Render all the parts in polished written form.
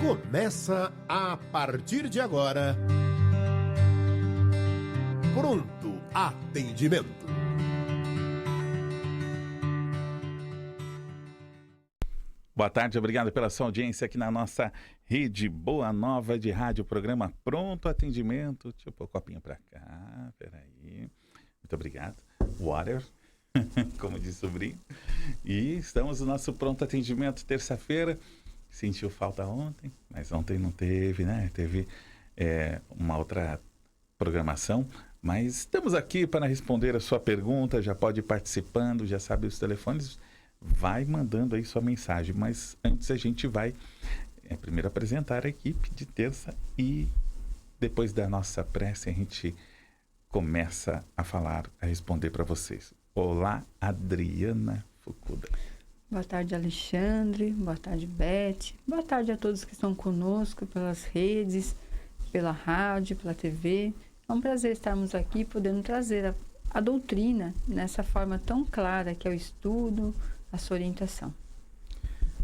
Começa a partir de agora. Pronto Atendimento. Boa tarde, obrigado pela sua audiência aqui na nossa rede Boa Nova de rádio, programa Pronto Atendimento. Deixa eu pôr o copinho pra cá, peraí. Muito obrigado. Water, como diz o sobrinho. E estamos no nosso Pronto Atendimento, terça-feira. Sentiu falta ontem, mas ontem não teve, né? Teve uma outra programação. Mas estamos aqui para responder a sua pergunta, já pode ir participando, já sabe os telefones. Vai mandando aí sua mensagem, mas antes a gente vai primeiro apresentar a equipe de terça e depois da nossa prece a gente começa a falar, a responder para vocês. Olá, Adriana Fukuda. Boa tarde, Alexandre. Boa tarde, Beth. Boa tarde a todos que estão conosco pelas redes, pela rádio, pela TV. É um prazer estarmos aqui podendo trazer a doutrina nessa forma tão clara que é o estudo, a sua orientação.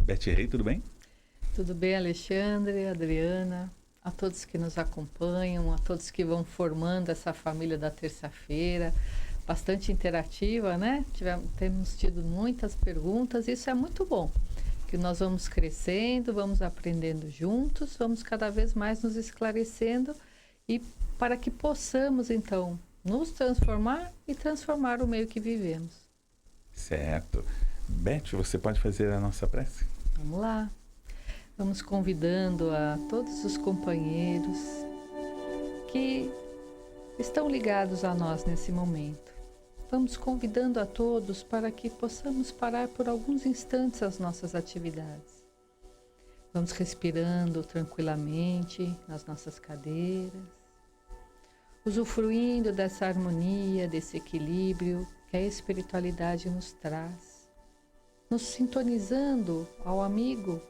Beth Rei, tudo bem? Tudo bem, Alexandre, Adriana, a todos que nos acompanham, a todos que vão formando essa família da terça-feira, bastante interativa, né? Temos tido muitas perguntas, isso é muito bom, que nós vamos crescendo, vamos aprendendo juntos, vamos cada vez mais nos esclarecendo e para que possamos, então, nos transformar e transformar o meio que vivemos. Certo. Beth, você pode fazer a nossa prece? Vamos lá. Vamos convidando a todos os companheiros que estão ligados a nós nesse momento. Vamos convidando a todos para que possamos parar por alguns instantes as nossas atividades. Vamos respirando tranquilamente nas nossas cadeiras, usufruindo dessa harmonia, desse equilíbrio que a espiritualidade nos traz, nos sintonizando ao amigo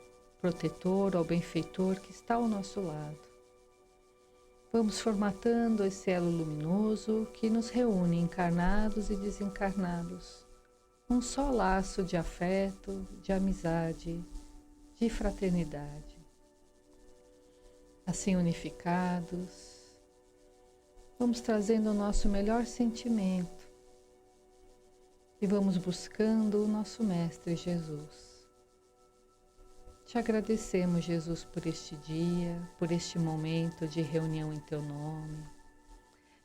protetor, ao benfeitor que está ao nosso lado. Vamos formatando esse elo luminoso que nos reúne encarnados e desencarnados, num só laço de afeto, de amizade, de fraternidade. Assim unificados, vamos trazendo o nosso melhor sentimento e vamos buscando o nosso Mestre Jesus. Te agradecemos, Jesus, por este dia, por este momento de reunião em Teu nome,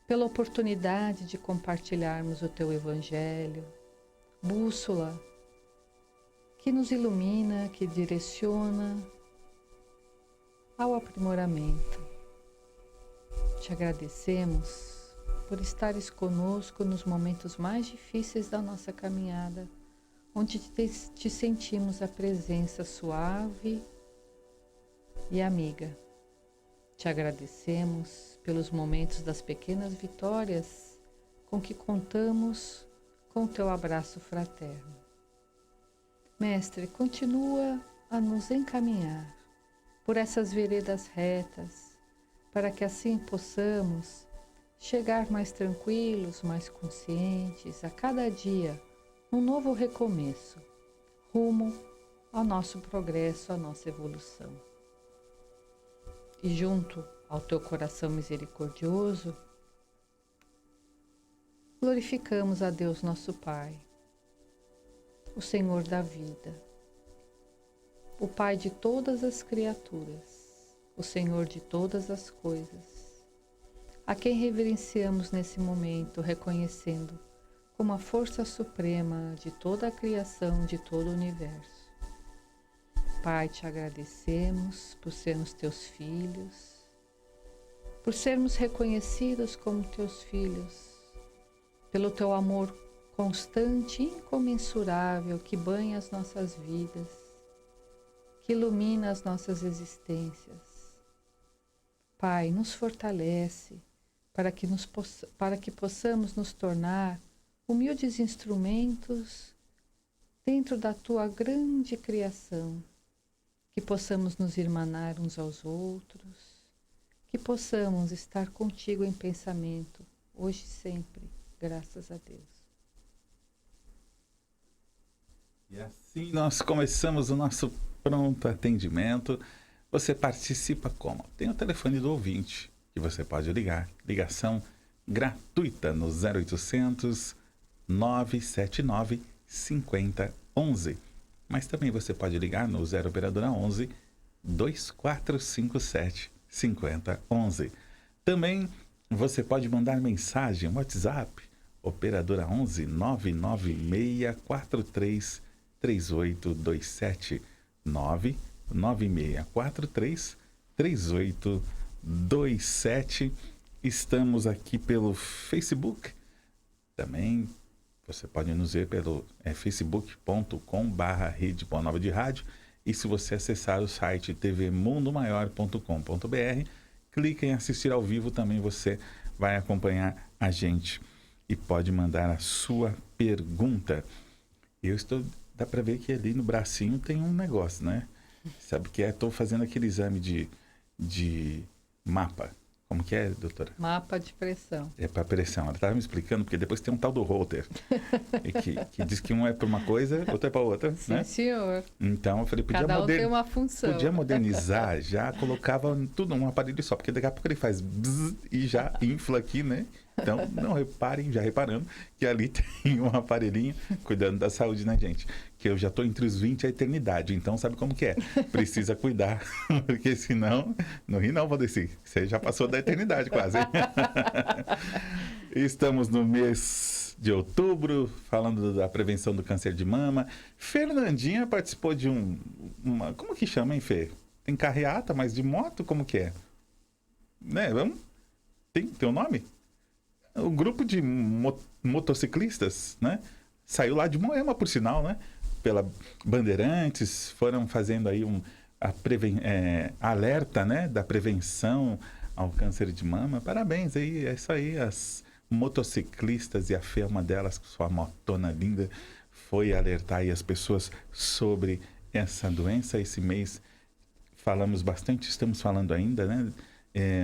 pela oportunidade de compartilharmos o Teu Evangelho, bússola que nos ilumina, que direciona ao aprimoramento. Te agradecemos por estares conosco nos momentos mais difíceis da nossa caminhada, onde te sentimos a presença suave e amiga. Te agradecemos pelos momentos das pequenas vitórias com que contamos com o teu abraço fraterno. Mestre, continua a nos encaminhar por essas veredas retas, para que assim possamos chegar mais tranquilos, mais conscientes a cada dia, um novo recomeço, rumo ao nosso progresso, à nossa evolução. E junto ao teu coração misericordioso, glorificamos a Deus nosso Pai, o Senhor da vida, o Pai de todas as criaturas, o Senhor de todas as coisas, a quem reverenciamos nesse momento, reconhecendo como a força suprema de toda a criação, de todo o universo. Pai, te agradecemos por sermos teus filhos, por sermos reconhecidos como teus filhos, pelo teu amor constante e incomensurável que banha as nossas vidas, que ilumina as nossas existências. Pai, nos fortalece para que possamos nos tornar humildes instrumentos dentro da tua grande criação, que possamos nos irmanar uns aos outros, que possamos estar contigo em pensamento, hoje e sempre, graças a Deus. E assim nós começamos o nosso pronto atendimento. Você participa como? Tem o telefone do ouvinte, que você pode ligar. Ligação gratuita no 0800 979 5011. Mas também você pode ligar no 0 operadora 11 2457 5011. Também você pode mandar mensagem, WhatsApp, operadora 11 99643 3827 99643 3827. Estamos aqui pelo Facebook. Também você pode nos ver pelo facebook.com/Rede Boa Nova de Rádio. E se você acessar o site tvmundomaior.com.br, clique em assistir ao vivo, também você vai acompanhar a gente e pode mandar a sua pergunta. Dá para ver que ali no bracinho tem um negócio, né? Sabe que é? Estou fazendo aquele exame de mapa. Como que é, doutora? Mapa de pressão. É para pressão. Ela estava me explicando, porque depois tem um tal do Holter, que diz que um é para uma coisa, outro é para outra, Sim, né? senhor. Então eu falei, Cada um tem uma função. podia modernizar, já colocava tudo num aparelho só, porque daqui a pouco ele faz bzz e já infla aqui, né? Então, não reparem, já reparando, que ali tem um aparelhinho cuidando da saúde, né, gente? Que eu já estou entre os 20 e a eternidade, então sabe como que é? Precisa cuidar, porque senão, não ri não, Valdeci, você já passou da eternidade quase. Estamos no mês de outubro, falando da prevenção do câncer de mama. Fernandinha participou de uma... Como que chama, hein, Fê? Tem carreata, mas de moto, como que é? Né, vamos? Tem um nome? O grupo de motociclistas, né? Saiu lá de Moema, por sinal, né? Pela Bandeirantes, foram fazendo aí alerta, né? Da prevenção ao câncer de mama. Parabéns aí, é isso aí, as motociclistas, e a Fê é uma delas, com sua motona linda, foi alertar aí as pessoas sobre essa doença. Esse mês falamos bastante, estamos falando ainda, né?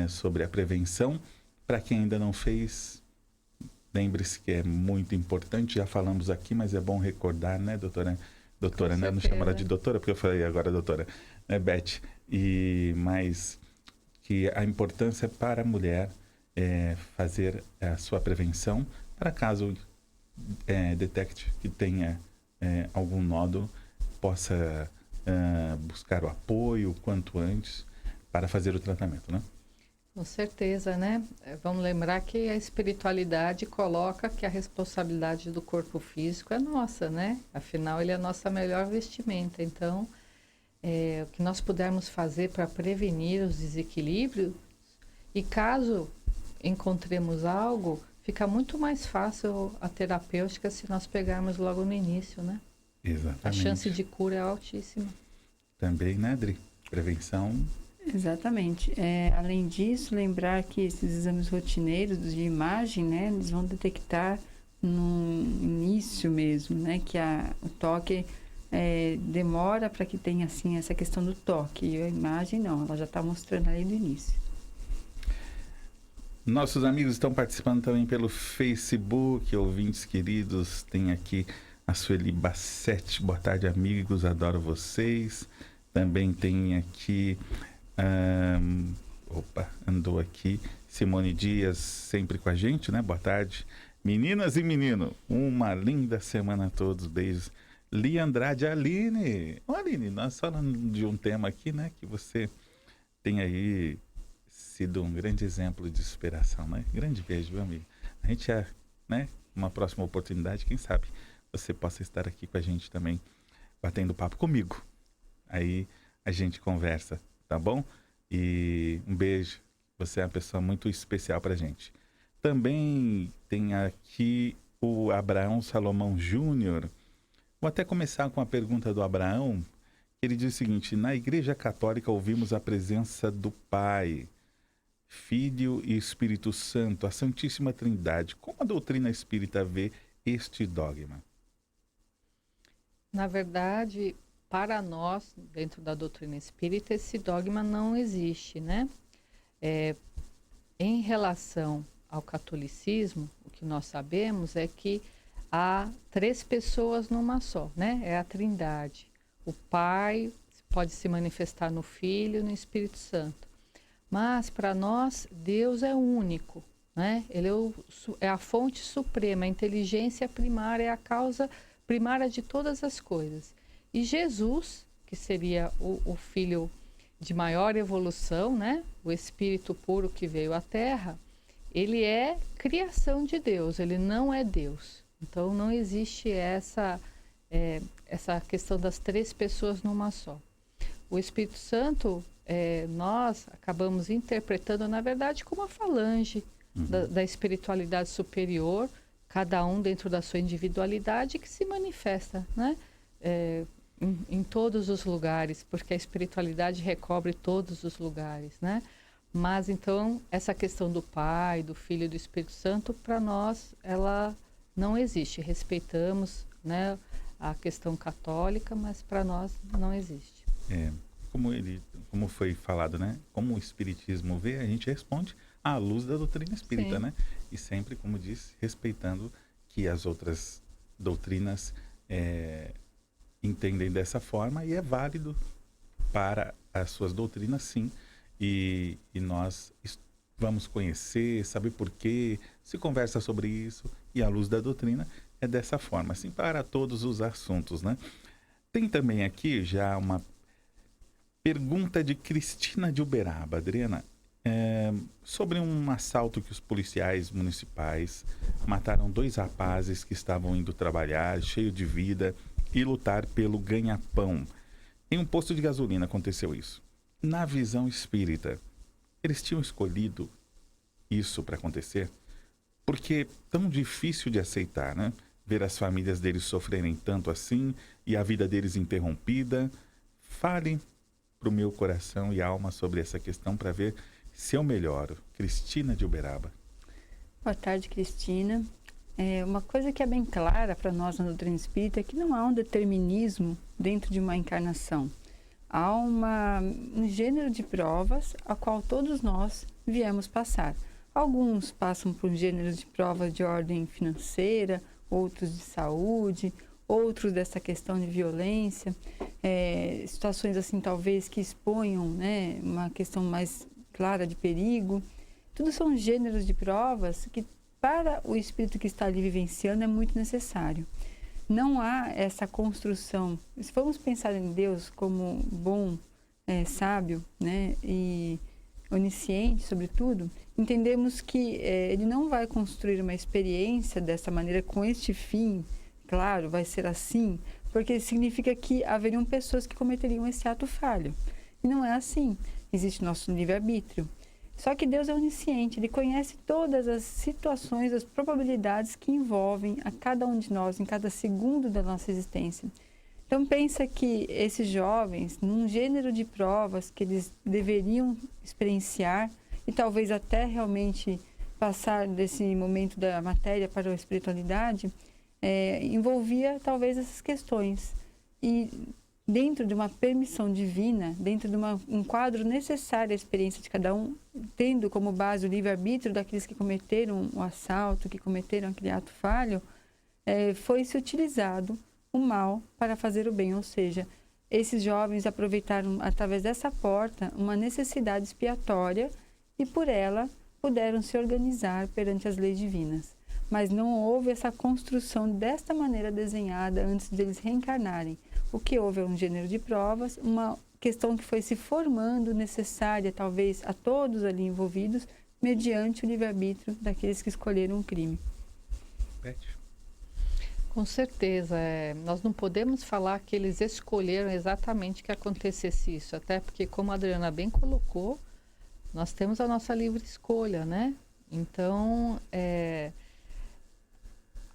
Sobre a prevenção. Para quem ainda não fez, lembre-se que é muito importante, já falamos aqui, mas é bom recordar, né, doutora? Doutora, né? Não chamo ela de doutora, porque eu falei agora doutora, né, Beth? Mas que a importância para a mulher fazer a sua prevenção, para caso detecte que tenha algum nódulo, possa buscar o apoio o quanto antes para fazer o tratamento, né? Com certeza, né? Vamos lembrar que a espiritualidade coloca que a responsabilidade do corpo físico é nossa, né? Afinal, ele é a nossa melhor vestimenta. Então, o que nós pudermos fazer para prevenir os desequilíbrios, e caso encontremos algo, fica muito mais fácil a terapêutica se nós pegarmos logo no início, né? Exatamente. A chance de cura é altíssima. Também, né, Adri? Prevenção. Exatamente. Além disso, lembrar que esses exames rotineiros de imagem, né, eles vão detectar no início mesmo, né, que o toque demora para que tenha, assim, essa questão do toque. E a imagem não, ela já está mostrando ali do início. Nossos amigos estão participando também pelo Facebook, ouvintes queridos, tem aqui a Sueli Bassetti, boa tarde, amigos, adoro vocês. Também tem aqui... andou aqui Simone Dias, sempre com a gente, né? Boa tarde, meninas e menino, uma linda semana a todos, beijos. Lia Andrade, Aline, Aline, nós falando de um tema aqui, né? Que você tem aí sido um grande exemplo de superação, né? Grande beijo, meu amigo. A gente né? Uma próxima oportunidade, quem sabe você possa estar aqui com a gente também, batendo papo comigo. Aí a gente conversa, tá bom? E um beijo, você é uma pessoa muito especial pra gente. Também tem aqui o Abraão Salomão Júnior. Vou até começar com a pergunta do Abraão. Ele diz o seguinte: na Igreja Católica ouvimos a presença do Pai, Filho e Espírito Santo, a Santíssima Trindade. Como a doutrina espírita vê este dogma? Na verdade, para nós, dentro da doutrina espírita, esse dogma não existe, né? Em relação ao catolicismo, o que nós sabemos é que há 3 pessoas numa só, né? É a Trindade. O Pai, pode se manifestar no Filho e no Espírito Santo. Mas, para nós, Deus é único, né? Ele é a fonte suprema, a inteligência primária, é a causa primária de todas as coisas. E Jesus, que seria o Filho de maior evolução, né? O Espírito puro que veio à Terra, ele é criação de Deus, ele não é Deus. Então, não existe essa questão das 3 pessoas numa só. O Espírito Santo, nós acabamos interpretando, na verdade, como a falange da espiritualidade superior, cada um dentro da sua individualidade, que se manifesta, né? Em todos os lugares, porque a espiritualidade recobre todos os lugares, né? Mas, então, essa questão do Pai, do Filho e do Espírito Santo, para nós, ela não existe. Respeitamos, né, a questão católica, mas para nós não existe. Como foi falado, né? Como o Espiritismo vê, a gente responde à luz da doutrina espírita, Sim. né? E sempre, como disse, respeitando que as outras doutrinas entendem dessa forma e é válido para as suas doutrinas, sim. E nós vamos conhecer, saber por quê, se conversa sobre isso e a luz da doutrina é dessa forma, assim, para todos os assuntos, né? Tem também aqui já uma pergunta de Cristina de Uberaba, Adriana, sobre um assalto que os policiais municipais mataram 2 rapazes que estavam indo trabalhar, cheio de vida, e lutar pelo ganha-pão. Em um posto de gasolina aconteceu isso. Na visão espírita, eles tinham escolhido isso para acontecer? Porque é tão difícil de aceitar, né? Ver as famílias deles sofrerem tanto assim e a vida deles interrompida. Fale para o meu coração e alma sobre essa questão para ver se eu melhoro. Cristina de Uberaba. Boa tarde, Cristina. Uma coisa que é bem clara para nós na doutrina espírita é que não há um determinismo dentro de uma encarnação. Há um gênero de provas a qual todos nós viemos passar. Alguns passam por gêneros de provas de ordem financeira, outros de saúde, outros dessa questão de violência, situações assim talvez que exponham, né, uma questão mais clara de perigo. Tudo são gêneros de provas que para o espírito que está ali vivenciando é muito necessário. Não há essa construção. Se formos pensar em Deus como bom, sábio, né, e onisciente, sobretudo, entendemos que ele não vai construir uma experiência dessa maneira, com este fim, claro, vai ser assim, porque significa que haveriam pessoas que cometeriam esse ato falho. E não é assim. Existe nosso livre-arbítrio. Só que Deus é onisciente, Ele conhece todas as situações, as probabilidades que envolvem a cada um de nós, em cada segundo da nossa existência. Então pensa que esses jovens, num gênero de provas que eles deveriam experienciar e talvez até realmente passar desse momento da matéria para a espiritualidade, envolvia talvez essas questões. E dentro de uma permissão divina, dentro de um quadro necessário à experiência de cada um, tendo como base o livre-arbítrio daqueles que cometeram o assalto, que cometeram aquele ato falho, foi-se utilizado o mal para fazer o bem. Ou seja, esses jovens aproveitaram, através dessa porta, uma necessidade expiatória e, por ela, puderam se organizar perante as leis divinas. Mas não houve essa construção desta maneira desenhada antes de eles reencarnarem. O que houve é um gênero de provas, uma questão que foi se formando, necessária talvez a todos ali envolvidos, mediante o livre-arbítrio daqueles que escolheram o crime. Beth. Com certeza. Nós não podemos falar que eles escolheram exatamente que acontecesse isso, até porque, como a Adriana bem colocou, nós temos a nossa livre escolha, né? Então,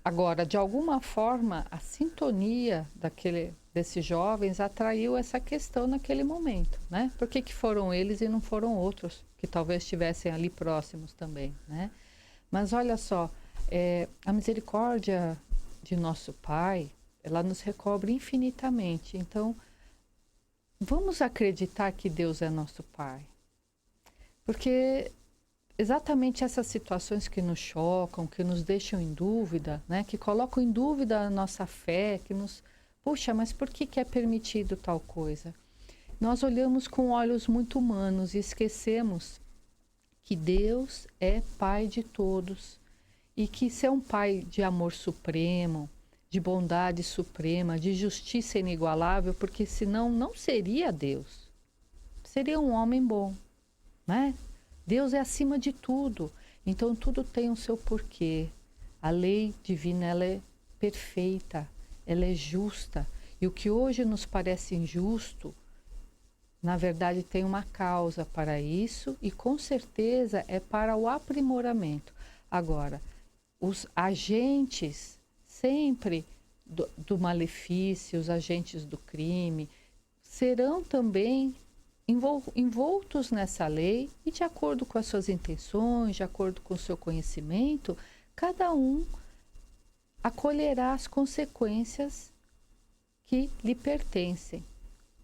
agora, de alguma forma, a sintonia desses jovens atraiu essa questão naquele momento, né? Por que foram eles e não foram outros que talvez estivessem ali próximos também, né? Mas olha só, a misericórdia de nosso Pai, ela nos recobre infinitamente. Então, vamos acreditar que Deus é nosso Pai. Porque exatamente essas situações que nos chocam, que nos deixam em dúvida, né? Que colocam em dúvida a nossa fé, que nos... Puxa, mas por que é permitido tal coisa? nós olhamos com olhos muito humanos e esquecemos que Deus é Pai de todos e que ser um Pai de amor supremo, de bondade suprema, de justiça inigualável, porque senão não seria Deus. Seria um homem bom, né? Deus é acima de tudo, então tudo tem o seu porquê. A lei divina, ela é perfeita, ela é justa. E o que hoje nos parece injusto, na verdade tem uma causa para isso e com certeza é para o aprimoramento. Agora, os agentes sempre do malefício, os agentes do crime, serão também envoltos nessa lei e de acordo com as suas intenções, de acordo com o seu conhecimento, cada um acolherá as consequências que lhe pertencem.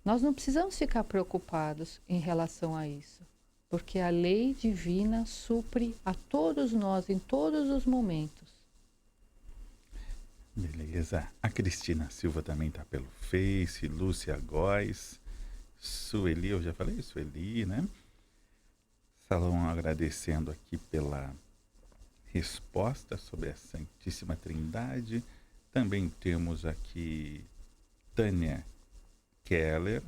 Nós não precisamos ficar preocupados em relação a isso, porque a lei divina supre a todos nós em todos os momentos. Beleza. A Cristina Silva também está pelo Face, Lúcia Góes, Sueli, eu já falei, Sueli, né? Salão agradecendo aqui pela resposta sobre a Santíssima Trindade. Também temos aqui Tânia Keller,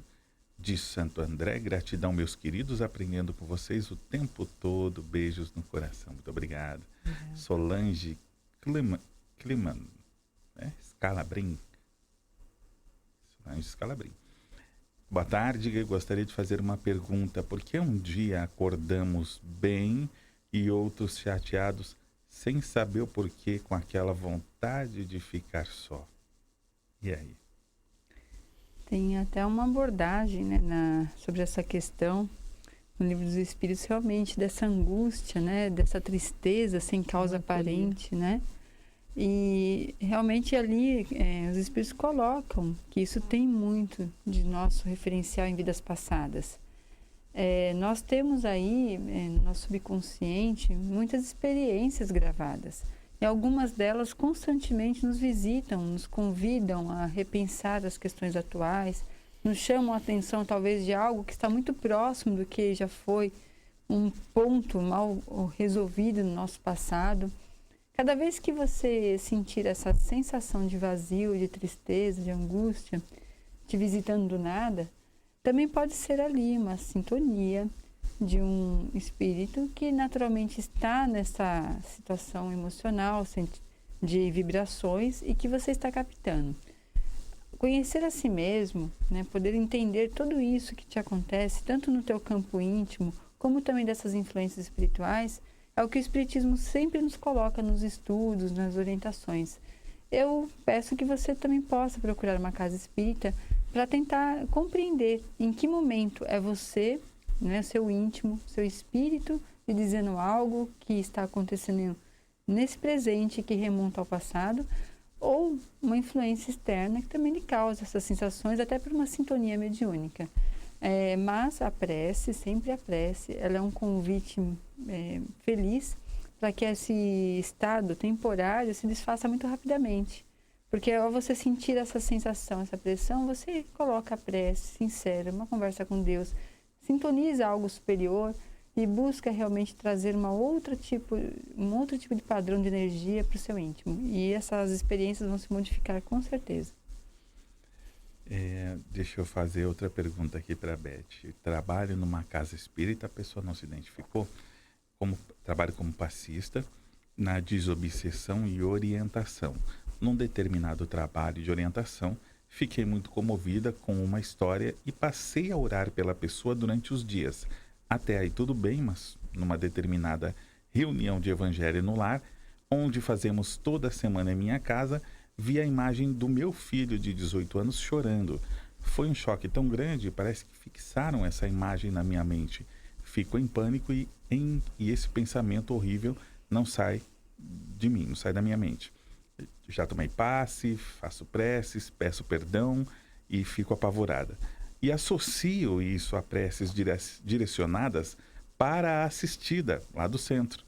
de Santo André. Gratidão, meus queridos, aprendendo com vocês o tempo todo. Beijos no coração. Muito obrigado. Solange Kliman, né? Scalabrin. Solange Scalabrin. Boa tarde, eu gostaria de fazer uma pergunta. Por que um dia acordamos bem e outros chateados, sem saber o porquê, com aquela vontade de ficar só? E aí? Tem até uma abordagem, né, sobre essa questão no Livro dos Espíritos, realmente, dessa angústia, né, dessa tristeza sem causa aparente, né? E realmente ali os Espíritos colocam que isso tem muito de nosso referencial em vidas passadas. Nós temos aí, no nosso subconsciente, muitas experiências gravadas. E algumas delas constantemente nos visitam, nos convidam a repensar as questões atuais, nos chamam a atenção talvez de algo que está muito próximo do que já foi um ponto mal resolvido no nosso passado. Cada vez que você sentir essa sensação de vazio, de tristeza, de angústia, te visitando do nada, também pode ser ali uma sintonia de um espírito que naturalmente está nessa situação emocional, de vibrações, e que você está captando. Conhecer a si mesmo, né, poder entender tudo isso que te acontece, tanto no teu campo íntimo, como também dessas influências espirituais, é o que o Espiritismo sempre nos coloca nos estudos, nas orientações. Eu peço que você também possa procurar uma casa espírita para tentar compreender em que momento é você, né, seu íntimo, seu espírito, lhe dizendo algo que está acontecendo nesse presente que remonta ao passado, ou uma influência externa que também lhe causa essas sensações, até por uma sintonia mediúnica. Mas a prece, sempre a prece, ela é um convite feliz para que esse estado temporário se desfaça muito rapidamente. Porque ao você sentir essa sensação, essa pressão, você coloca a prece sincera, uma conversa com Deus, sintoniza algo superior e busca realmente trazer um outro tipo de padrão de energia para o seu íntimo. E essas experiências vão se modificar com certeza. Deixa eu fazer outra pergunta aqui para a Beth. Trabalho numa casa espírita, a pessoa não se identificou. Trabalho como passista na desobsessão e orientação. Num determinado trabalho de orientação, fiquei muito comovida com uma história e passei a orar pela pessoa durante os dias. Até aí tudo bem, mas numa determinada reunião de evangelho no lar, onde fazemos toda semana em minha casa, vi a imagem do meu filho de 18 anos chorando. Foi um choque tão grande, parece que fixaram essa imagem na minha mente. Fico em pânico e esse pensamento horrível não sai de mim, não sai da minha mente. Já tomei passe, faço preces, peço perdão e fico apavorada. E associo isso a preces direcionadas para a assistida lá do centro.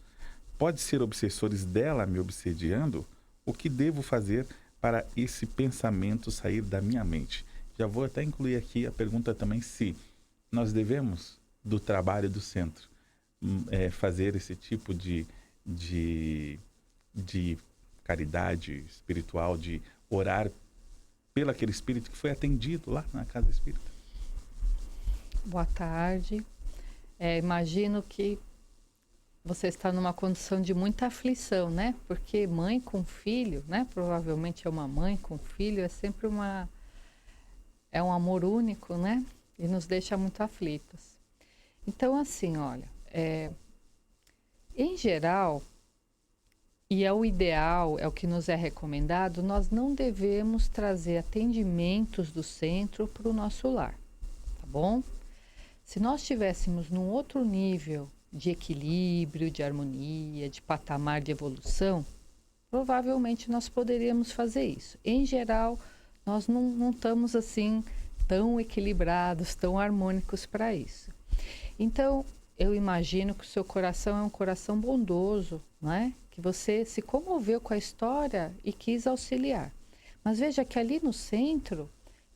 Pode ser obsessores dela me obsediando? O que devo fazer para esse pensamento sair da minha mente? já vou até incluir aqui a pergunta também se nós devemos, do trabalho do centro, fazer esse tipo de caridade espiritual, de orar pelo aquele espírito que foi atendido lá na Casa Espírita. Boa tarde. Imagino que você está numa condição de muita aflição, né? Porque mãe com filho, né? Provavelmente é uma mãe com filho, é sempre é um amor único, né? E nos deixa muito aflitos. Então, assim, olha, em geral, e é o ideal, é o que nos é recomendado, nós não devemos trazer atendimentos do centro para o nosso lar, tá bom? Se nós estivéssemos num outro nível de equilíbrio, de harmonia, de patamar de evolução, provavelmente nós poderíamos fazer isso. Em geral, nós não estamos assim tão equilibrados, tão harmônicos para isso. Então, eu imagino que o seu coração é um coração bondoso, não é? Que você se comoveu com a história e quis auxiliar. Mas veja que ali no centro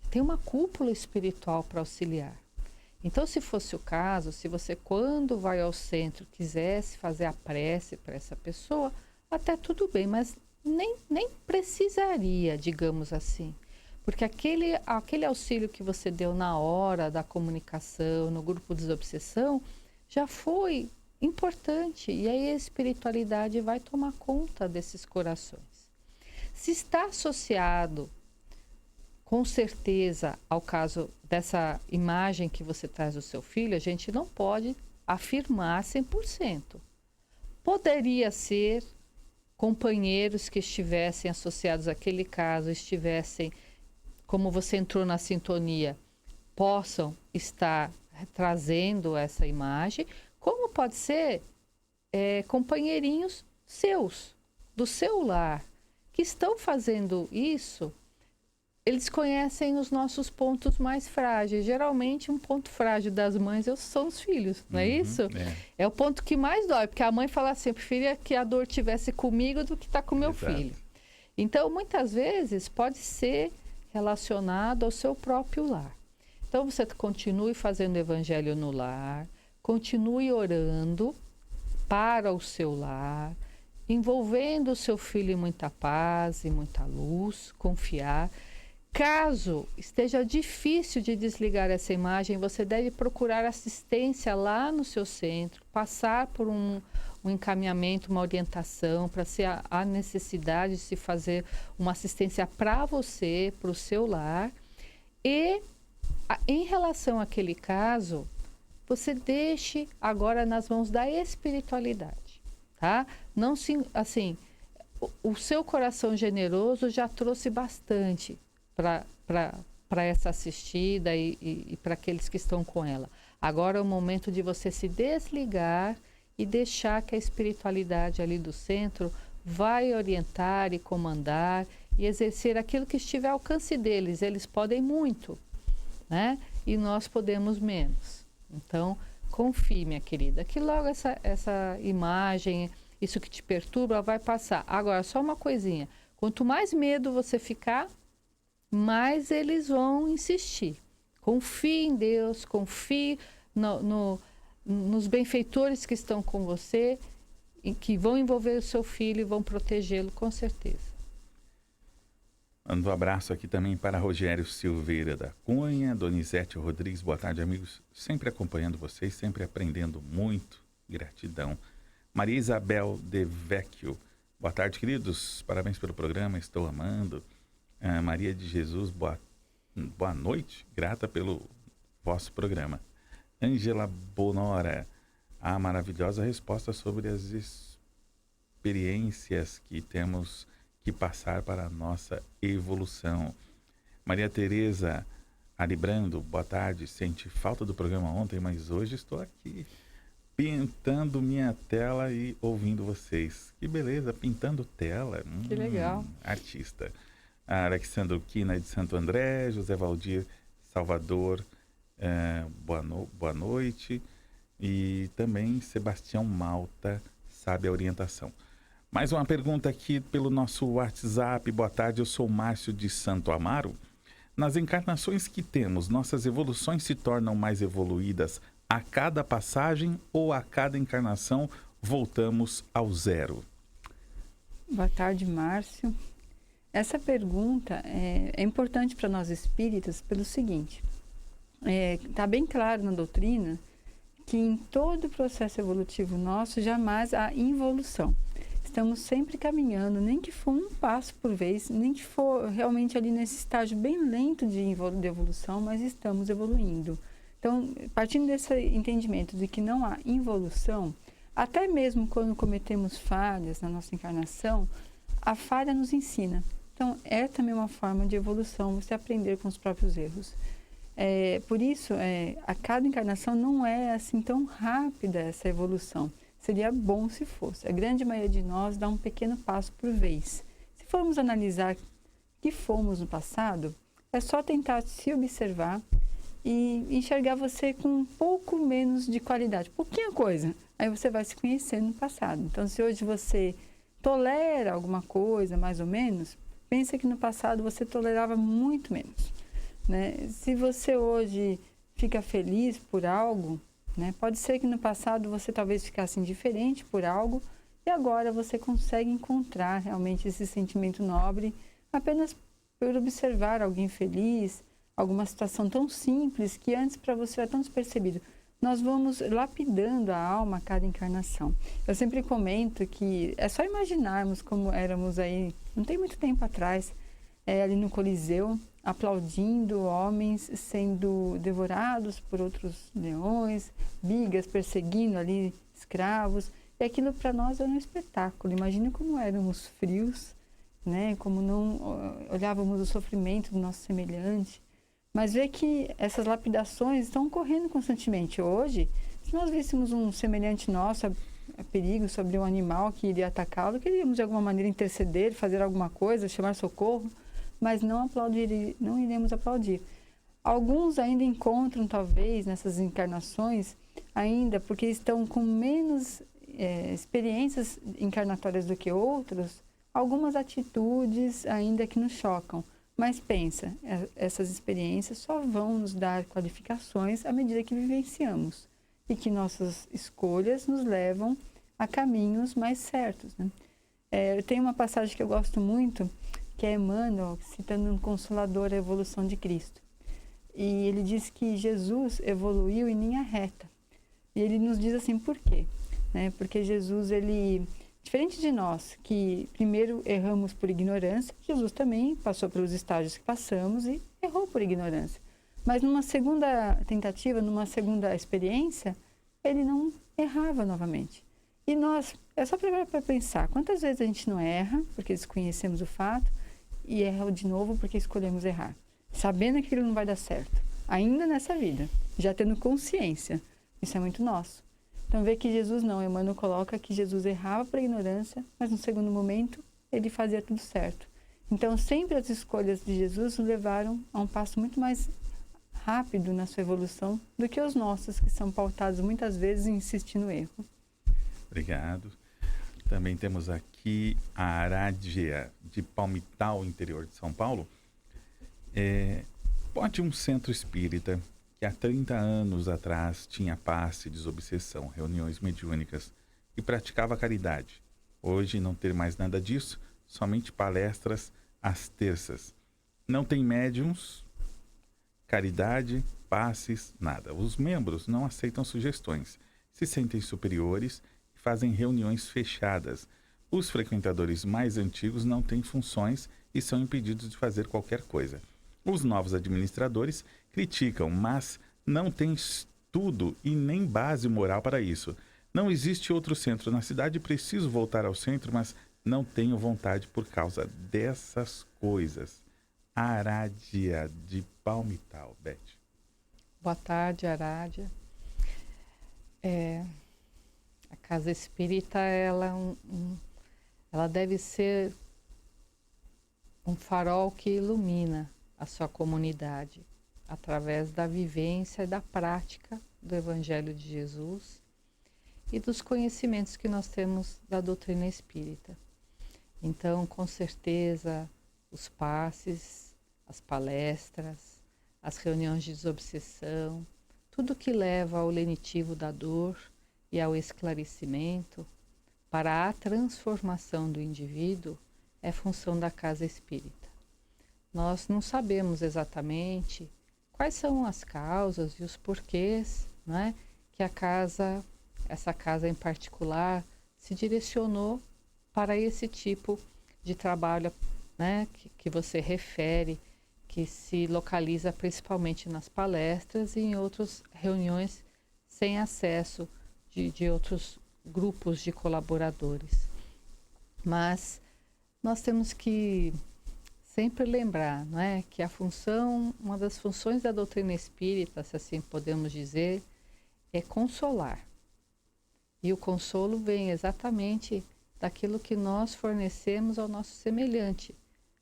tem uma cúpula espiritual para auxiliar. Então, se fosse o caso, se você, quando vai ao centro, quisesse fazer a prece para essa pessoa, até tudo bem, mas nem precisaria, digamos assim. Porque aquele auxílio que você deu na hora da comunicação, no grupo de desobsessão, já foi importante. E aí a espiritualidade vai tomar conta desses corações. Se está associado, com certeza, ao caso dessa imagem que você traz do seu filho, a gente não pode afirmar 100%. Poderia ser companheiros que estivessem associados àquele caso, estivessem, como você entrou na sintonia, possam estar trazendo essa imagem, como pode ser companheirinhos seus, do seu lar, que estão fazendo isso. Eles conhecem os nossos pontos mais frágeis. Geralmente, um ponto frágil das mães são os filhos, não é isso? É o ponto que mais dói, porque a mãe fala assim, eu preferia que a dor tivesse comigo do que estar com meu filho. Então, muitas vezes, pode ser relacionado ao seu próprio lar. Então, você continue fazendo o evangelho no lar, continue orando para o seu lar, envolvendo o seu filho em muita paz e muita luz, confiar. Caso esteja difícil de desligar essa imagem, você deve procurar assistência lá no seu centro, passar por um encaminhamento, uma orientação, para se a necessidade de se fazer uma assistência para você, para o seu lar. E em relação àquele caso, você deixe agora nas mãos da espiritualidade, tá? Não se, assim, o seu coração generoso já trouxe bastante para essa assistida e para aqueles que estão com ela. Agora é o momento de você se desligar e deixar que a espiritualidade ali do centro vai orientar e comandar e exercer aquilo que estiver ao alcance deles. Eles podem muito, né? E nós podemos menos. Então, confie, minha querida, que logo essa imagem, isso que te perturba, vai passar. Agora, só uma coisinha. Quanto mais medo você ficar, mais eles vão insistir. Confie em Deus, confie nos benfeitores que estão com você e que vão envolver o seu filho e vão protegê-lo, com certeza. Mando um abraço aqui também para Rogério Silveira da Cunha, Donizete Rodrigues, boa tarde, amigos. Sempre acompanhando vocês, sempre aprendendo muito. Gratidão. Maria Isabel de Vecchio, boa tarde, queridos. Parabéns pelo programa, estou amando. Maria de Jesus, boa noite, grata pelo vosso programa. Ângela Bonora, a maravilhosa resposta sobre as experiências que temos que passar para a nossa evolução. Maria Tereza Aribrando, boa tarde, senti falta do programa ontem, mas hoje estou aqui pintando minha tela e ouvindo vocês. Que beleza, pintando tela. Que legal. Artista. A Alexandro Quina de Santo André, José Valdir Salvador, boa noite. E também Sebastião Malta, sabe a orientação. Mais uma pergunta aqui pelo nosso WhatsApp. Boa tarde, eu sou Márcio de Santo Amaro. Nas encarnações que temos, nossas evoluções se tornam mais evoluídas a cada passagem ou a cada encarnação voltamos ao zero? Boa tarde, Márcio. Essa pergunta é importante para nós espíritas pelo seguinte: está bem claro na doutrina que em todo o processo evolutivo nosso jamais há involução. Estamos sempre caminhando, nem que for um passo por vez, nem que for realmente ali nesse estágio bem lento de evolução, mas estamos evoluindo. Então, partindo desse entendimento de que não há involução, até mesmo quando cometemos falhas na nossa encarnação, a falha nos ensina. Então, é também uma forma de evolução, você aprender com os próprios erros. Por isso, a cada encarnação não é assim tão rápida essa evolução. Seria bom se fosse. A grande maioria de nós dá um pequeno passo por vez. Se formos analisar que fomos no passado, é só tentar se observar e enxergar você com um pouco menos de qualidade, pouquinha coisa. Aí você vai se conhecendo no passado. Então, se hoje você tolera alguma coisa, mais ou menos, pensa que no passado você tolerava muito menos, né? Se você hoje fica feliz por algo, né, pode ser que no passado você talvez ficasse indiferente por algo e agora você consegue encontrar realmente esse sentimento nobre apenas por observar alguém feliz, alguma situação tão simples que antes para você era tão despercebido. Nós vamos lapidando a alma a cada encarnação. Eu sempre comento que é só imaginarmos como éramos aí, não tem muito tempo atrás, ali no Coliseu, aplaudindo homens sendo devorados por outros leões, bigas perseguindo ali escravos. E aquilo para nós era um espetáculo. Imagina como éramos frios, né? Como não olhávamos o sofrimento do nosso semelhante. Mas ver que essas lapidações estão ocorrendo constantemente. Hoje, se nós víssemos um semelhante nosso a perigo sobre um animal que iria atacá-lo, queríamos de alguma maneira interceder, fazer alguma coisa, chamar socorro, mas não iremos aplaudir. Alguns ainda encontram, talvez, nessas encarnações, ainda porque estão com menos experiências encarnatórias do que outros, algumas atitudes ainda que nos chocam. Mas pensa, essas experiências só vão nos dar qualificações à medida que vivenciamos e que nossas escolhas nos levam a caminhos mais certos, né? Eu tenho uma passagem que eu gosto muito, que é Emmanuel, citando um Consolador, a evolução de Cristo. E ele diz que Jesus evoluiu em linha reta. E ele nos diz assim, por quê? Né? Porque Jesus, ele... Diferente de nós, que primeiro erramos por ignorância, Jesus também passou pelos estágios que passamos e errou por ignorância. Mas numa segunda tentativa, numa segunda experiência, ele não errava novamente. E nós, é só para pensar, quantas vezes a gente não erra, porque desconhecemos o fato, e erra de novo porque escolhemos errar, sabendo que aquilo não vai dar certo, ainda nessa vida, já tendo consciência. Isso é muito nosso. Então, vê que Jesus não, Emmanuel coloca que Jesus errava por ignorância, mas no segundo momento ele fazia tudo certo. Então, sempre as escolhas de Jesus nos levaram a um passo muito mais rápido na sua evolução do que os nossos, que são pautados muitas vezes em insistir no erro. Obrigado. Também temos aqui a Arádia, de Palmital, interior de São Paulo. Pode um centro espírita que há 30 anos atrás tinha passe, desobsessão, reuniões mediúnicas e praticava caridade, hoje não ter mais nada disso, somente palestras às terças. Não tem médiums, caridade, passes, nada. Os membros não aceitam sugestões, se sentem superiores e fazem reuniões fechadas. Os frequentadores mais antigos não têm funções e são impedidos de fazer qualquer coisa. Os novos administradores criticam, mas não têm estudo e nem base moral para isso. Não existe outro centro na cidade, preciso voltar ao centro, mas não tenho vontade por causa dessas coisas. Arádia, de Palmital, Beth. Boa tarde, Arádia. A casa espírita, ela deve ser um farol que ilumina a sua comunidade através da vivência e da prática do Evangelho de Jesus e dos conhecimentos que nós temos da doutrina espírita. Então, com certeza, os passes, as palestras, as reuniões de desobsessão, tudo que leva ao lenitivo da dor e ao esclarecimento para a transformação do indivíduo é função da casa espírita. Nós não sabemos exatamente quais são as causas e os porquês, né, que essa casa em particular, se direcionou para esse tipo de trabalho, né, que você refere, que se localiza principalmente nas palestras e em outras reuniões sem acesso de outros grupos de colaboradores. Mas nós temos que sempre lembrar, não é, que uma das funções da doutrina espírita, se assim podemos dizer, é consolar. E o consolo vem exatamente daquilo que nós fornecemos ao nosso semelhante,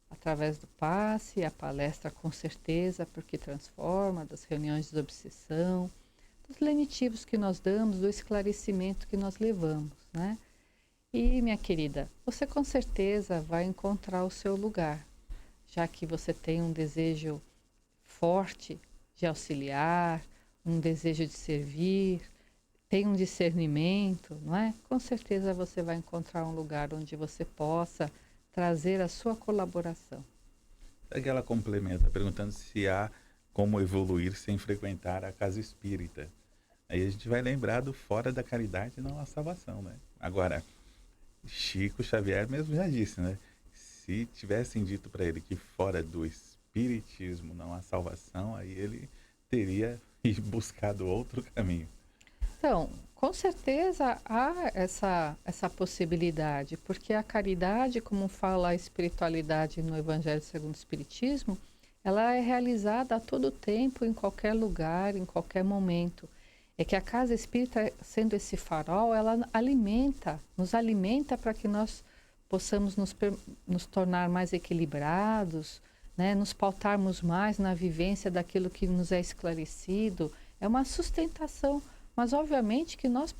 através do passe, a palestra com certeza, porque transforma, das reuniões de desobsessão, dos lenitivos que nós damos, do esclarecimento que nós levamos, né? E, minha querida, você com certeza vai encontrar o seu lugar, já que você tem um desejo forte de auxiliar, um desejo de servir, tem um discernimento, não é? Com certeza você vai encontrar um lugar onde você possa trazer a sua colaboração. É que ela complementa, perguntando se há como evoluir sem frequentar a casa espírita. Aí a gente vai lembrar do fora da caridade não há salvação, né? Agora, Chico Xavier mesmo já disse, né? Se tivessem dito para ele que fora do espiritismo não há salvação, aí ele teria buscado outro caminho. Então, com certeza há essa possibilidade, porque a caridade, como fala a espiritualidade no Evangelho segundo o Espiritismo, ela é realizada a todo tempo, em qualquer lugar, em qualquer momento. É que a casa espírita, sendo esse farol, ela nos alimenta para que nós possamos nos tornar mais equilibrados, né? Nos pautarmos mais na vivência daquilo que nos é esclarecido. É uma sustentação, mas obviamente que nós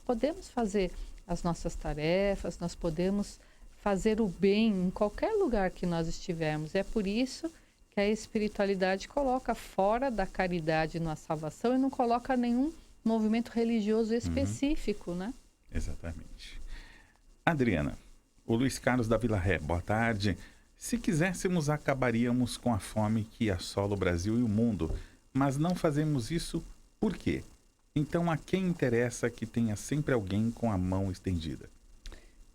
podemos fazer as nossas tarefas, nós podemos fazer o bem em qualquer lugar que nós estivermos. É por isso que a espiritualidade coloca fora da caridade na salvação e não coloca nenhum movimento religioso específico, né? Exatamente. Adriana, o Luiz Carlos da Vila Ré, boa tarde. Se quiséssemos, acabaríamos com a fome que assola o Brasil e o mundo, mas não fazemos isso por quê? Então, a quem interessa que tenha sempre alguém com a mão estendida?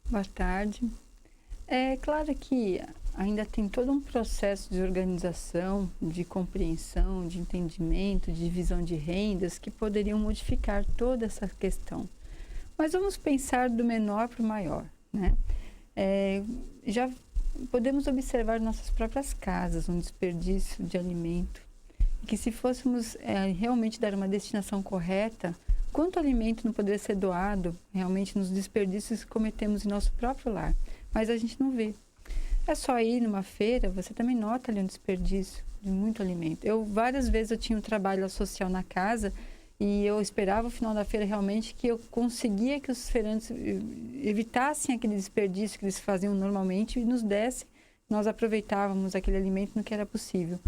Boa tarde. É claro que ainda tem todo um processo de organização, de compreensão, de entendimento, de divisão de rendas que poderiam modificar toda essa questão. Mas vamos pensar do menor para o maior, né? Já podemos observar nossas próprias casas um desperdício de alimento, que se fôssemos realmente dar uma destinação correta, quanto alimento não poderia ser doado realmente nos desperdícios que cometemos em nosso próprio lar, mas a gente não vê. É só ir numa feira, você também nota ali um desperdício de muito alimento. Várias vezes eu tinha um trabalho social na casa e eu esperava o final da feira realmente que eu conseguia que os feirantes evitassem aquele desperdício que eles faziam normalmente e nos dessem, nós aproveitávamos aquele alimento no que era possível.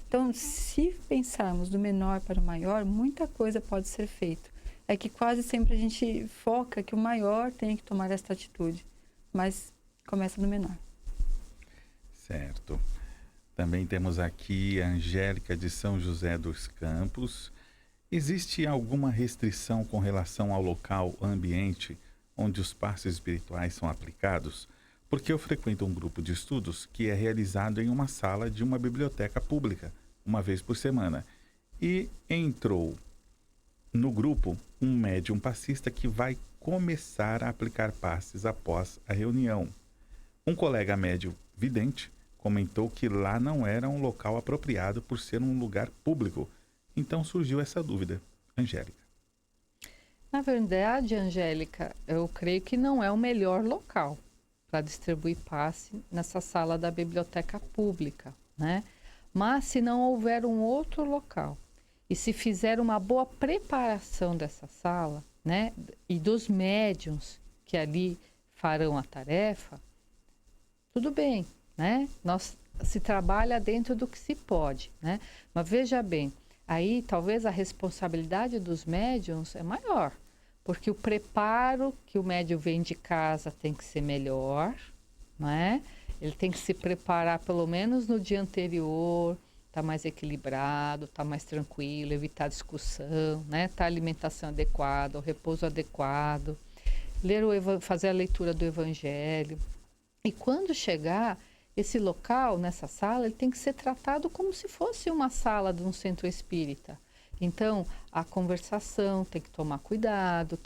Então, se pensarmos do menor para o maior, muita coisa pode ser feita. É que quase sempre a gente foca que o maior tem que tomar esta atitude, mas começa do menor. Certo. Também temos aqui a Angélica de São José dos Campos. Existe alguma restrição com relação ao local, ambiente, onde os passes espirituais são aplicados? Porque eu frequento um grupo de estudos que é realizado em uma sala de uma biblioteca pública, uma vez por semana. E entrou no grupo um médium passista que vai começar a aplicar passes após a reunião. Um colega médium vidente comentou que lá não era um local apropriado por ser um lugar público. Então surgiu essa dúvida. Angélica. Na verdade, Angélica, eu creio que não é o melhor local para distribuir passe nessa sala da biblioteca pública, né? Mas se não houver um outro local e se fizer uma boa preparação dessa sala, né, e dos médiuns que ali farão a tarefa, tudo bem, né? Nós se trabalha dentro do que se pode, né? Mas veja bem, aí talvez a responsabilidade dos médiums é maior, porque o preparo que o médium vem de casa tem que ser melhor, né? Ele tem que se preparar pelo menos no dia anterior, tá mais equilibrado, tá mais tranquilo, evitar discussão, né? Tá a alimentação adequada, o repouso adequado, fazer a leitura do Evangelho. E quando chegar, esse local, nessa sala, ele tem que ser tratado como se fosse uma sala de um centro espírita. Então, a conversação tem que tomar cuidado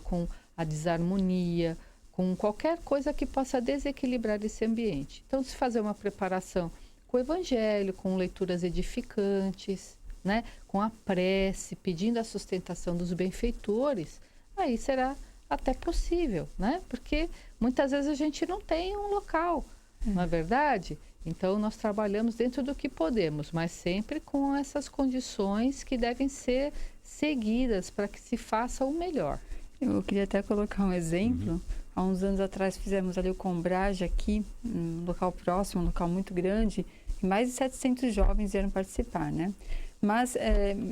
com a desarmonia, com qualquer coisa que possa desequilibrar esse ambiente. Então, se fazer uma preparação com o Evangelho, com leituras edificantes, né? Com a prece, pedindo a sustentação dos benfeitores, aí será até possível, né? Porque muitas vezes a gente não tem um local, não é verdade? Então, nós trabalhamos dentro do que podemos, mas sempre com essas condições que devem ser seguidas para que se faça o melhor. Eu queria até colocar um exemplo. Há uns anos atrás fizemos ali o Combrage aqui, um local próximo, um local muito grande, e mais de 700 jovens vieram participar, né? Mas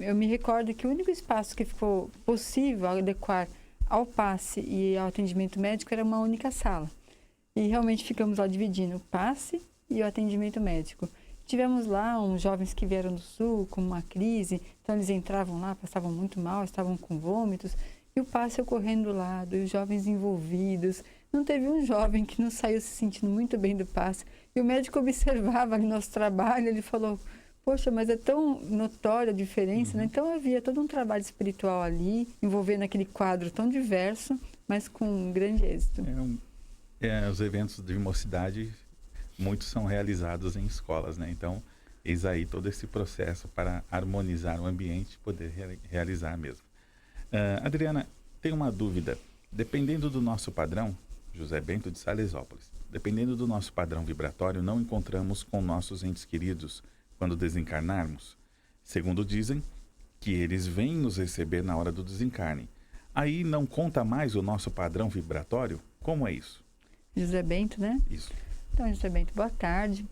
eu me recordo que o único espaço que ficou possível adequar ao passe e ao atendimento médico era uma única sala. E realmente ficamos lá dividindo o passe e o atendimento médico. Tivemos lá uns jovens que vieram do sul com uma crise, então eles entravam lá, passavam muito mal, estavam com vômitos, e o passe ocorrendo do lado, e os jovens envolvidos. Não teve um jovem que não saiu se sentindo muito bem do passe. E o médico observava ali nosso trabalho, ele falou, poxa, mas é tão notória a diferença, né? Então havia todo um trabalho espiritual ali, envolvendo aquele quadro tão diverso, mas com um grande êxito. Os eventos de mocidade, muitos são realizados em escolas, né? Então, eis aí todo esse processo para harmonizar o ambiente e poder realizar mesmo. Adriana, tem uma dúvida. Dependendo do nosso padrão, José Bento de Salesópolis, dependendo do nosso padrão vibratório, não encontramos com nossos entes queridos quando desencarnarmos. Segundo dizem, que eles vêm nos receber na hora do desencarne. Aí não conta mais o nosso padrão vibratório? Como é isso? José Bento, né? Isso. Então, José Bento, boa tarde.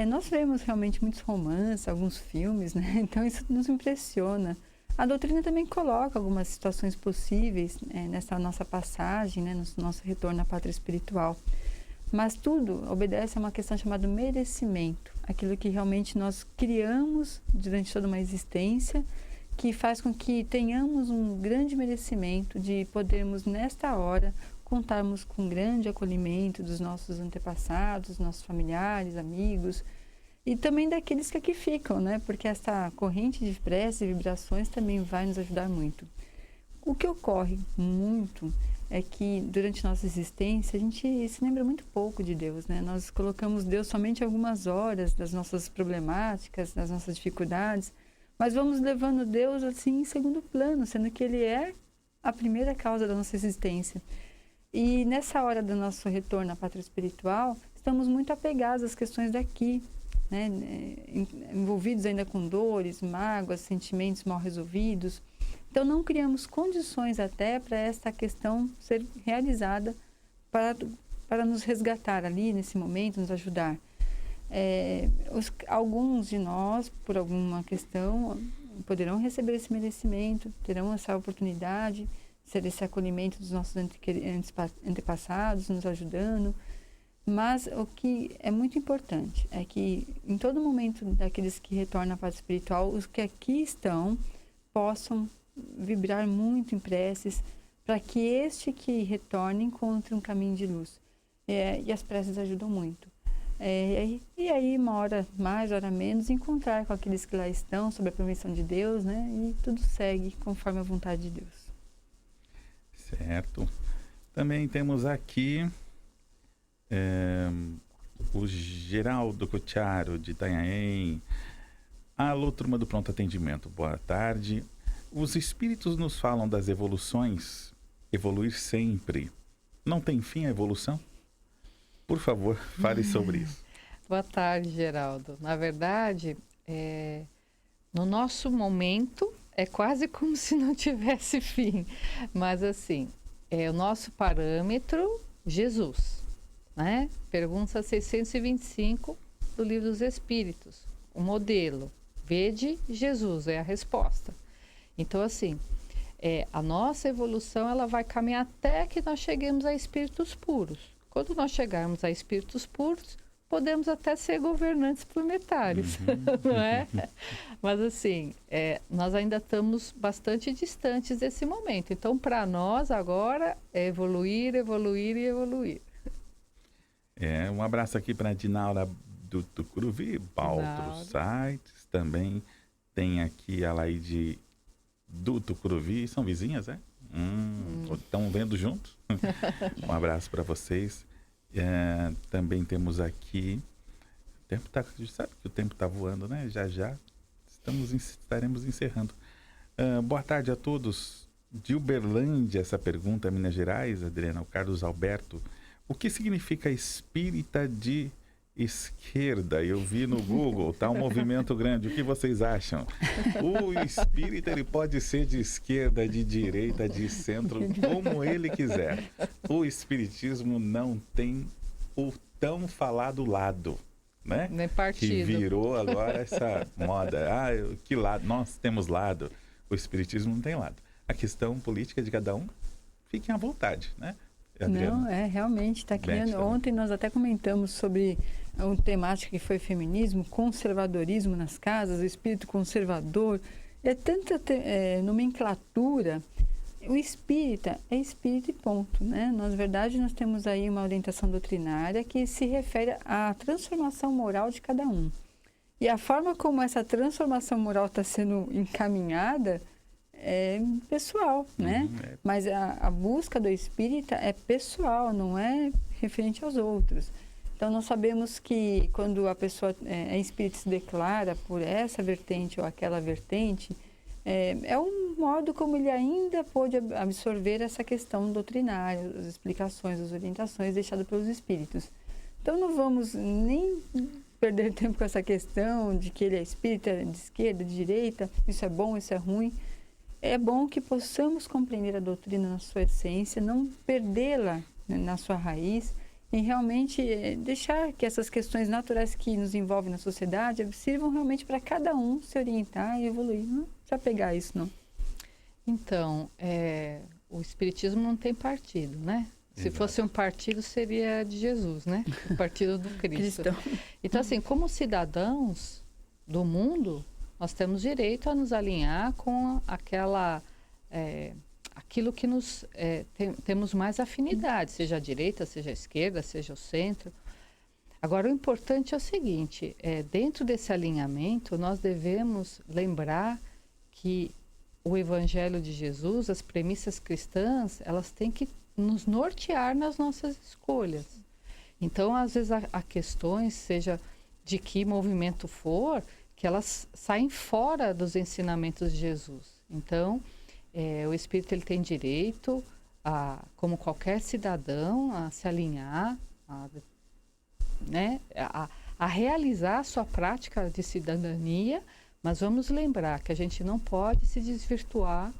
Nós vemos realmente muitos romances, alguns filmes, né? Então isso nos impressiona. A doutrina também coloca algumas situações possíveis nessa nossa passagem, né? No nosso retorno à pátria espiritual. Mas tudo obedece a uma questão chamada merecimento. Aquilo que realmente nós criamos durante toda uma existência, que faz com que tenhamos um grande merecimento de podermos, nesta hora, contarmos com um grande acolhimento dos nossos antepassados, nossos familiares, amigos, e também daqueles que aqui ficam, né? Porque essa corrente de prece e vibrações também vai nos ajudar muito. O que ocorre muito é que durante nossa existência a gente se lembra muito pouco de Deus, né? Nós colocamos Deus somente algumas horas das nossas problemáticas, das nossas dificuldades, mas vamos levando Deus assim em segundo plano, sendo que Ele é a primeira causa da nossa existência. E nessa hora do nosso retorno à pátria espiritual, estamos muito apegados às questões daqui, né? Envolvidos ainda com dores, mágoas, sentimentos mal resolvidos. Então, não criamos condições até para esta questão ser realizada para nos resgatar ali, nesse momento, nos ajudar. Alguns de nós, por alguma questão, poderão receber esse merecimento, terão essa oportunidade, ser esse acolhimento dos nossos antepassados, nos ajudando. Mas o que é muito importante é que, em todo momento daqueles que retornam à pátria espiritual, os que aqui estão possam vibrar muito em preces para que este que retorne encontre um caminho de luz. E as preces ajudam muito. E aí, uma hora mais, hora menos, encontrar com aqueles que lá estão, sob a permissão de Deus, né? E tudo segue conforme a vontade de Deus. Certo. Também temos aqui o Geraldo Cotiaro, de Itanhaém. Alô, turma do Pronto Atendimento, boa tarde. Os espíritos nos falam das evoluções, evoluir sempre. Não tem fim a evolução? Por favor, fale sobre isso. Boa tarde, Geraldo. Na verdade, no nosso momento, é quase como se não tivesse fim. Mas assim, o nosso parâmetro, Jesus. né? Pergunta 625 do Livro dos Espíritos. O modelo. Vede Jesus, é a resposta. Então, assim, a nossa evolução ela vai caminhar até que nós cheguemos a espíritos puros. Quando nós chegarmos a espíritos puros, podemos até ser governantes planetários, não é? Mas assim, nós ainda estamos bastante distantes desse momento. Então, para nós agora é evoluir, evoluir e evoluir. Um abraço aqui para a Dinaura do Tucuruvi, Baltro Sites, também tem aqui a Laide do Tucuruvi, são vizinhas, é? Estão vendo juntos? Um abraço para vocês. Também temos aqui, o tempo sabe que o tempo está voando, né? Já estaremos encerrando. Boa tarde a todos. De Uberlândia, essa pergunta, Minas Gerais, Adriana, o Carlos Alberto. O que significa espírita de esquerda? Eu vi no Google, tá um movimento grande. O que vocês acham? O espírita ele pode ser de esquerda, de direita, de centro, como ele quiser. O espiritismo não tem o tão falado lado, né? Nem partido. Que virou agora essa moda. Que lado? Nós temos lado. O espiritismo não tem lado. A questão política de cada um, fiquem à vontade, né? Adriana. Não, realmente está criando. Ontem nós até comentamos sobre um temático que foi feminismo, conservadorismo nas casas, o espírito conservador. É tanta nomenclatura. O espírita é espírito e ponto, né? Na verdade, nós temos aí uma orientação doutrinária que se refere à transformação moral de cada um. E a forma como essa transformação moral está sendo encaminhada é pessoal, né? Mas a busca do espírita é pessoal, não é referente aos outros. Então, nós sabemos que quando a pessoa é espírita se declara por essa vertente ou aquela vertente, é um modo como ele ainda pôde absorver essa questão doutrinária, as explicações, as orientações deixadas pelos espíritos. Então, não vamos nem perder tempo com essa questão de que ele é espírita de esquerda, de direita, isso é bom, isso é ruim. É bom que possamos compreender a doutrina na sua essência, não perdê-la na sua raiz e realmente deixar que essas questões naturais que nos envolvem na sociedade sirvam realmente para cada um se orientar e evoluir. Não precisa pegar isso, não. Então, o espiritismo não tem partido, né? Se fosse um partido, seria de Jesus, né? O partido do Cristo. Então, assim, como cidadãos do mundo, nós temos direito a nos alinhar com aquilo que nós temos mais afinidade, seja a direita, seja a esquerda, seja o centro. Agora, o importante é o seguinte, dentro desse alinhamento, nós devemos lembrar que o Evangelho de Jesus, as premissas cristãs, elas têm que nos nortear nas nossas escolhas. Então, às vezes, há questões, seja de que movimento for, que elas saem fora dos ensinamentos de Jesus. Então, o espírito ele tem direito, como qualquer cidadão, a se alinhar, a realizar a sua prática de cidadania, mas vamos lembrar que a gente não pode se desvirtuar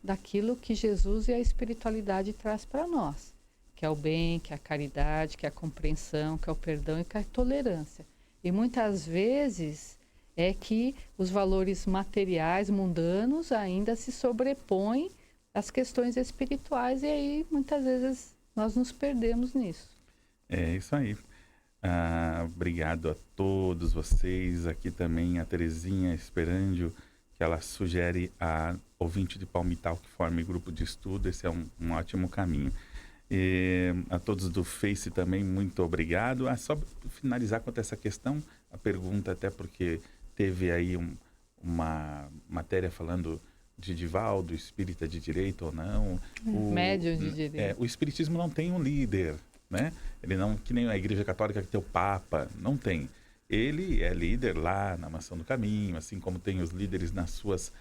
daquilo que Jesus e a espiritualidade traz para nós, que é o bem, que é a caridade, que é a compreensão, que é o perdão e que é a tolerância. E muitas vezes é que os valores materiais, mundanos, ainda se sobrepõem às questões espirituais e aí muitas vezes nós nos perdemos nisso. É isso aí. Obrigado a todos vocês. Aqui também a Terezinha Esperandio, que ela sugere a ouvinte de Palmital que forme grupo de estudo. Esse é um ótimo caminho. E a todos do Face também, muito obrigado. Só finalizar quanto a essa questão, a pergunta até porque teve aí uma matéria falando de Divaldo, espírita de direita ou não. Médium de direita. O espiritismo não tem um líder, né? Ele não, que nem a Igreja Católica que tem o Papa, não tem. Ele é líder lá na Mansão do Caminho, assim como tem os líderes nas suas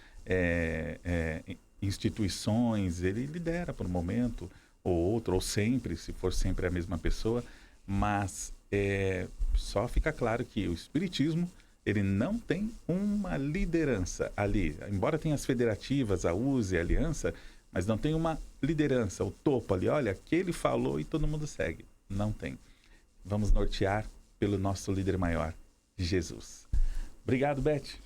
instituições, ele lidera por um momento ou outro, ou sempre, se for sempre a mesma pessoa, mas só fica claro que o espiritismo ele não tem uma liderança ali. Embora tenha as federativas, a USE, a Aliança, mas não tem uma liderança, o topo ali, olha, aquele falou e todo mundo segue. Não tem. vamos nortear pelo nosso líder maior, Jesus. Obrigado, Beth.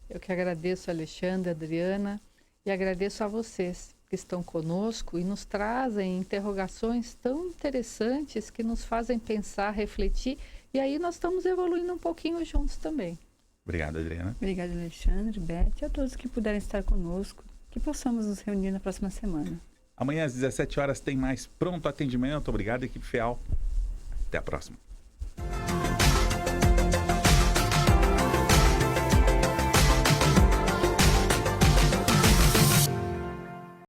Eu que agradeço, Alexandre, Adriana, e agradeço a vocês que estão conosco e nos trazem interrogações tão interessantes que nos fazem pensar, refletir, e aí nós estamos evoluindo um pouquinho juntos também. Obrigado, Adriana. Obrigada, Alexandre, Beth, e a todos que puderem estar conosco, que possamos nos reunir na próxima semana. Amanhã às 17 horas tem mais Pronto Atendimento. Obrigado, equipe FEAL. Até a próxima.